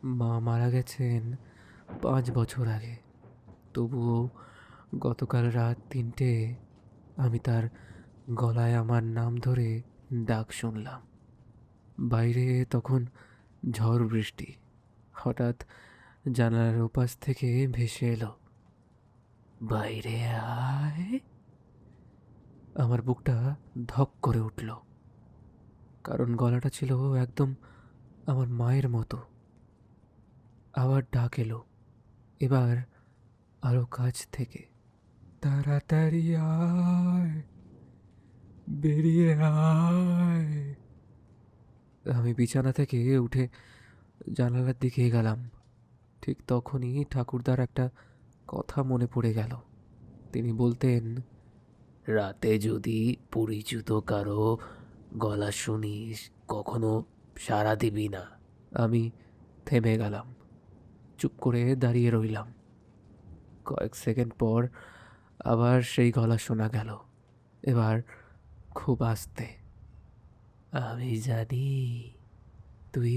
মা মারা গেছেন 5 বছর আগে। তবুও গতকাল রাত 3টে আমি তার গলায় আমার নাম ধরে ডাক শুনলাম। বাইরে তখন ঝড় বৃষ্টি। হঠাৎ জানালার ওপাশ থেকে ভেসে এলো, বাইরে আয়। আমার বুকটা ধক করে উঠল, কারণ গলাটা ছিল একদম আমার মায়ের মতো। আবার ডাক এলো, এবার আরো কাছ থেকে, তাড়াতাড়ি আয়, বেরিয়ে আয়। আমি বিছানা থেকে উঠে জানালার দিকে গেলাম। ঠিক তখনই ঠাকুরদার একটা কথা মনে পড়ে গেল। তিনি বলতেন, রাতে যদি পরিচিত কারো গলা শুনিস, কখনো সাড়া দিবি না। আমি থেমে গেলাম, চুপ করে দাঁড়িয়ে রইলাম। কয়েক সেকেন্ড পর আবার সেই গলা শোনা গেল, এবার খুব আস্তে। আমি জানি তুই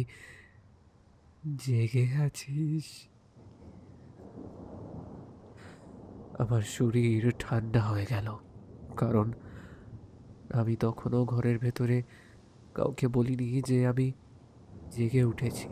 জেগে আছিস। আমার শরীর ঠান্ডা হয়ে গেল, কারণ আমি তখনও ঘরের ভেতরে কাউকে বলিনি যে আমি জেগে উঠেছি।